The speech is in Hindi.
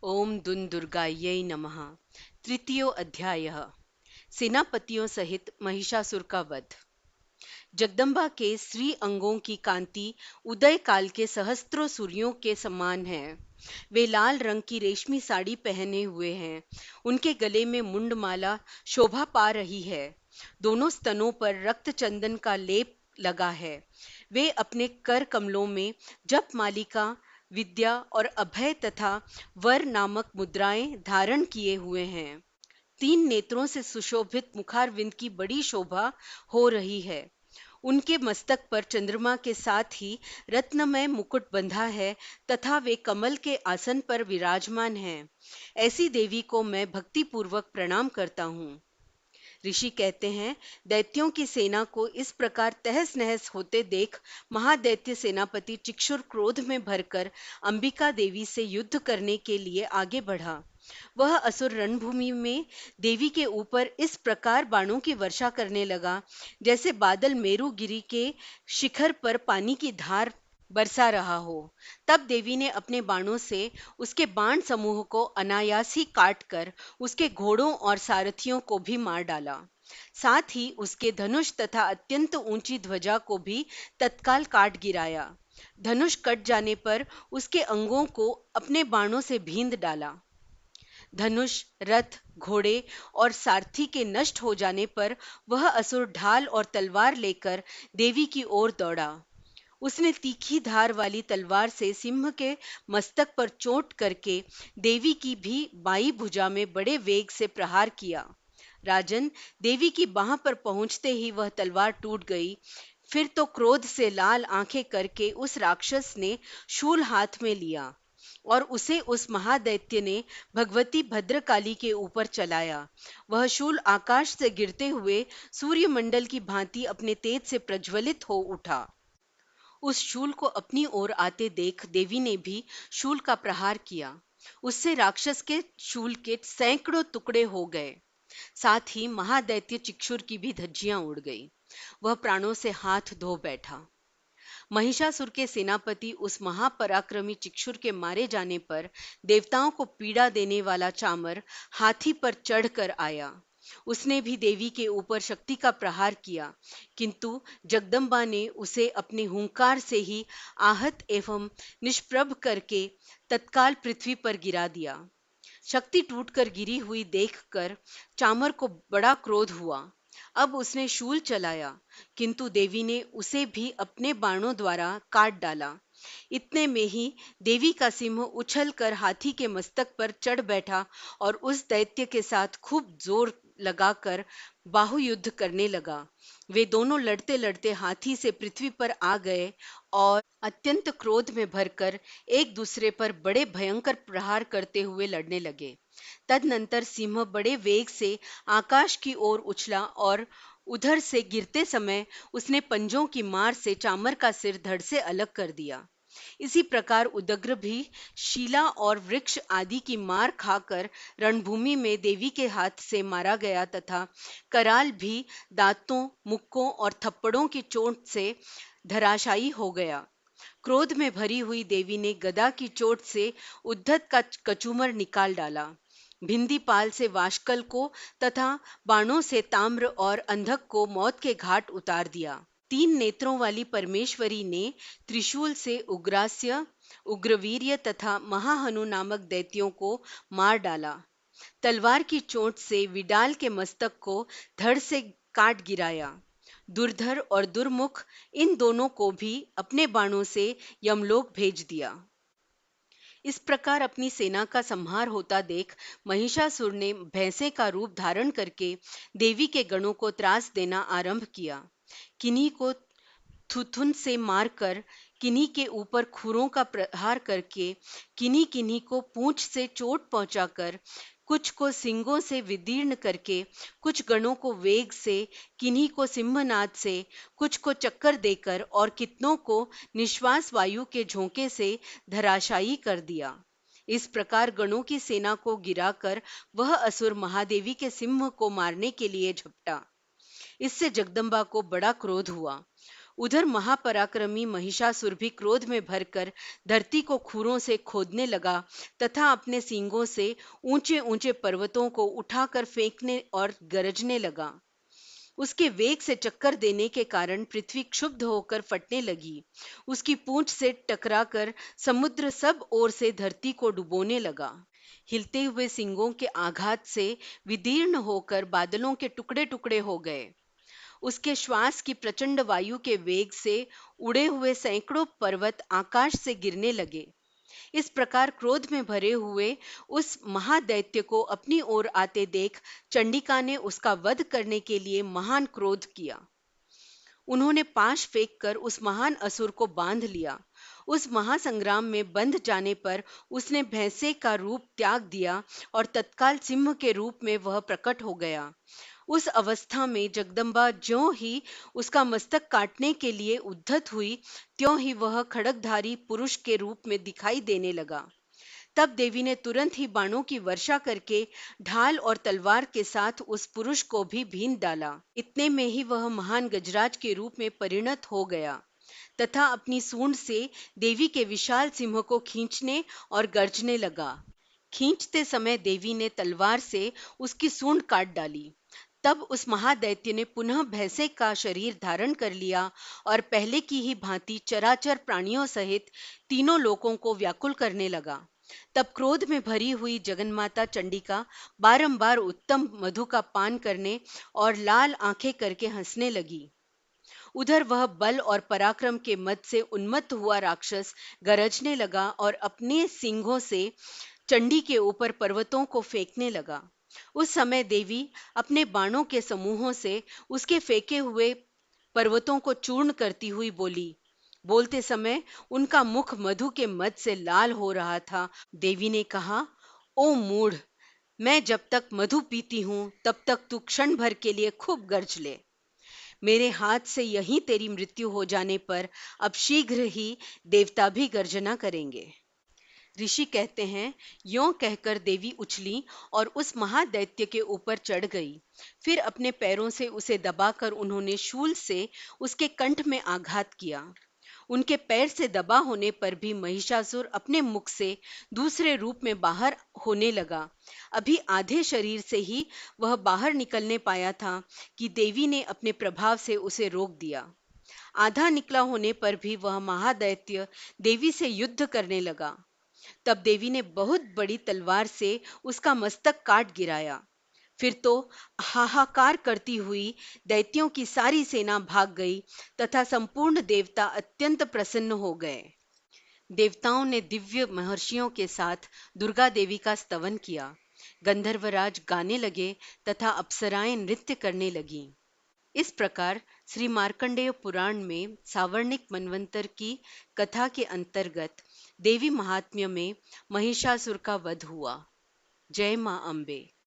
ओम दुर्गायै नमः। तृतीयो अध्यायः। सेनापतियों सहित महिषासुर का वध। जगदम्बा के श्री अंगों की कांति उदय काल के सहस्त्रों सूर्यों के समान है। वे लाल रंग की रेशमी साड़ी पहने हुए हैं। उनके गले में मुंडमाला शोभा पा रही है। दोनों स्तनों पर रक्त चंदन का लेप लगा है। वे अपने कर कमलों में जप मालिका, विद्या और अभय तथा वर नामक मुद्राएं धारण किए हुए हैं। तीन नेत्रों से सुशोभित मुखारविंद की बड़ी शोभा हो रही है। उनके मस्तक पर चंद्रमा के साथ ही रत्नमय मुकुट बंधा है तथा वे कमल के आसन पर विराजमान हैं। ऐसी देवी को मैं भक्ति पूर्वक प्रणाम करता हूँ। ऋषि कहते हैं, दैत्यों की सेना को इस प्रकार तहस नहस होते देख महादैत्य सेनापति चिक्षुर क्रोध में भरकर अंबिका देवी से युद्ध करने के लिए आगे बढ़ा। वह असुर रणभूमि में देवी के ऊपर इस प्रकार बाणों की वर्षा करने लगा जैसे बादल मेरुगिरी के शिखर पर पानी की धार बरसा रहा हो। तब देवी ने अपने बाणों से उसके बाण समूह को अनायास ही काट कर उसके घोड़ों और सारथियों को भी मार डाला। साथ ही उसके धनुष तथा अत्यंत ऊंची ध्वजा को भी तत्काल काट गिराया। धनुष कट जाने पर उसके अंगों को अपने बाणों से भींद डाला। धनुष, रथ, घोड़े और सारथी के नष्ट हो जाने पर वह असुर ढाल और तलवार लेकर देवी की ओर दौड़ा। उसने तीखी धार वाली तलवार से सिंह के मस्तक पर चोट करके देवी की भी बाई भुजा में बड़े वेग से प्रहार किया। राजन, देवी की बाह पर पहुंचते ही वह तलवार टूट गई। फिर तो क्रोध से लाल आंखें करके उस राक्षस ने शूल हाथ में लिया और उसे उस महादैत्य ने भगवती भद्रकाली के ऊपर चलाया। वह शूल आकाश से गिरते हुए सूर्यमंडल की भांति अपने तेज से प्रज्वलित हो उठा। उस शूल को अपनी ओर आते देख देवी ने भी शूल का प्रहार किया। उससे राक्षस के शूल के सैकड़ों टुकड़े हो गए। साथ ही महादैत्य चिक्षुर की भी धज्जियां उड़ गई। वह प्राणों से हाथ धो बैठा। महिषासुर के सेनापति उस महापराक्रमी चिक्षुर के मारे जाने पर देवताओं को पीड़ा देने वाला चामर हाथी पर चढ़कर आया। उसने भी देवी के ऊपर शक्ति का प्रहार किया, किंतु जगदम्बा ने उसे अपने हुंकार से ही आहत एवं निष्प्रभ करके तत्काल पृथ्वी पर गिरा दिया। शक्ति टूटकर गिरी हुई देखकर चामर को बड़ा क्रोध हुआ। अब उसने शूल चलाया, किंतु देवी ने उसे भी अपने बाणों द्वारा काट डाला। इतने में ही देवी का सिंह उछल कर हाथी के मस्तक पर चढ़ बैठा और उस दैत्य के साथ खूब जोर लगाकर बाहुयुद्ध करने लगा। वे दोनों लड़ते लड़ते हाथी से पृथ्वी पर आ गए और अत्यंत क्रोध में भरकर एक दूसरे पर बड़े भयंकर प्रहार करते हुए लड़ने लगे। तदनंतर सिंह बड़े वेग से आकाश की ओर उछला और उधर से गिरते समय उसने पंजों की मार से चामर का सिर धड़ से अलग कर दिया। इसी प्रकार उदग्र भी शीला और वृक्ष आदि की मार खाकर रणभूमि में देवी के हाथ से मारा गया तथा कराल भी दांतों, मुक्कों और थप्पड़ों की चोट से धराशायी हो गया। क्रोध में भरी हुई देवी ने गदा की चोट से उद्धत का कचूमर निकाल डाला। भिंदीपाल से वाशकल को तथा बाणों से ताम्र और अंधक को मौत के घाट उतार दिया। तीन नेत्रों वाली परमेश्वरी ने त्रिशूल से उग्रास्य, उग्रवीर्य तथा महाहनु नामक दैत्यों को मार डाला। तलवार की चोट से विडाल के मस्तक को धड़ से काट गिराया। दुर्धर और दुर्मुख इन दोनों को भी अपने बाणों से यमलोक भेज दिया। इस प्रकार अपनी सेना का संहार होता देख महिषासुर ने भैंसे का रूप धारण करके देवी के गणों को त्रास देना आरंभ किया। किन्हीं को थुथुन से मारकर, किन्हीं के ऊपर खुरों का प्रहार करके, किन्हीं किन्हीं को पूंछ से चोट पहुंचाकर, कुछ को सींगों से विदीर्ण करके, कुछ गणों को वेग से, किन्हीं को सिंहनाद से, कुछ को चक्कर देकर और कितनों को निश्वास वायु के झोंके से धराशायी कर दिया। इस प्रकार गणों की सेना को गिराकर वह असुर महादेवी के सिंह को मारने के लिए झपटा। इससे जगदम्बा को बड़ा क्रोध हुआ। उधर महापराक्रमी महिषासुर भी क्रोध में भरकर धरती को खुरों से खोदने लगा तथा अपने सींगों से ऊंचे ऊंचे पर्वतों को उठाकर फेंकने और गरजने लगा। उसके वेग से टक्कर देने के कारण पृथ्वी क्षुब्ध होकर फटने लगी। उसकी पूंछ से टकराकर समुद्र सब ओर से धरती को डुबोने लगा। हिलते हुए सिंगों के आघात से विदीर्ण होकर बादलों के टुकड़े टुकड़े हो गए। उसके श्वास की प्रचंड वायु के वेग से उड़े हुए सैकड़ों पर्वत आकाश से गिरने लगे। इस प्रकार क्रोध में भरे हुए उस महादैत्य को अपनी ओर आते देख चंडिका ने उसका वध करने के लिए महान क्रोध किया। उन्होंने पाश फेंककर उस महान असुर को बांध लिया। उस महासंग्राम में बंध जाने पर उसने भैंसे का रूप त्याग दिया और तत्काल सिंह के रूप में वह प्रकट हो गया। उस अवस्था में जगदम्बा ज्यों ही उसका मस्तक काटने के लिए उद्यत हुई, त्यों ही वह खड्गधारी पुरुष के रूप में दिखाई देने लगा। तब देवी ने तुरंत ही बाणों की वर्षा करके ढाल और तलवार के साथ उस पुरुष को भी भीन डाला। इतने में ही वह महान गजराज के रूप में परिणत हो गया तथा अपनी सूंड से देवी के विशाल सिंह को खींचने और गर्जने लगा। खींचते समय देवी ने तलवार से उसकी सूंड काट डाली। तब उस महादैत्य ने पुनः भैंसे का शरीर धारण कर लिया और पहले की ही भांति चराचर प्राणियों सहित तीनों लोकों को व्याकुल करने लगा। तब क्रोध में भरी हुई जगन्माता चंडिका बारंबार उत्तम मधु का पान करने और लाल आंखें करके हंसने लगी। उधर वह बल और पराक्रम के मद से उन्मत्त हुआ राक्षस गरजने लगा और अपने सींगों से चंडी के ऊपर पर्वतों को फेंकने लगा। उस समय देवी अपने बाणों के समूहों से उसके फेंके हुए पर्वतों को चूर्ण करती हुई बोली। बोलते समय उनका मुख मधु के मद से लाल हो रहा था। देवी ने कहा, ओ मूढ़, मैं जब तक मधु पीती हूं तब तक तू क्षण भर के लिए खूब गर्ज ले। मेरे हाथ से यहीं तेरी मृत्यु हो जाने पर अब शीघ्र ही देवता भी गर्जना करेंगे। ऋषि कहते हैं, यों कहकर देवी उछली और उस महादैत्य के ऊपर चढ़ गई। फिर अपने पैरों से उसे दबाकर उन्होंने शूल से उसके कंठ में आघात किया। उनके पैर से दबा होने पर भी महिषासुर अपने मुख से दूसरे रूप में बाहर होने लगा। अभी आधे शरीर से ही वह बाहर निकलने पाया था कि देवी ने अपने प्रभाव से उसे रोक दिया। आधा निकला होने पर भी वह महादैत्य देवी से युद्ध करने लगा। तब देवी ने बहुत बड़ी तलवार से उसका मस्तक काट गिराया। फिर तो हाहाकार करती हुई दैत्यों की सारी सेना भाग गई तथा संपूर्ण देवता अत्यंत प्रसन्न हो गए। देवताओं ने दिव्य महर्षियों के साथ दुर्गा देवी का स्तवन किया। गंधर्वराज गाने लगे तथा अप्सराएं नृत्य करने लगीं। इस प्रकार श्री मार्कंडेय पुराण में सावर्णिक मनवंतर की कथा के अंतर्गत देवी महात्म्य में महिषासुर का वध हुआ। जय मां अम्बे।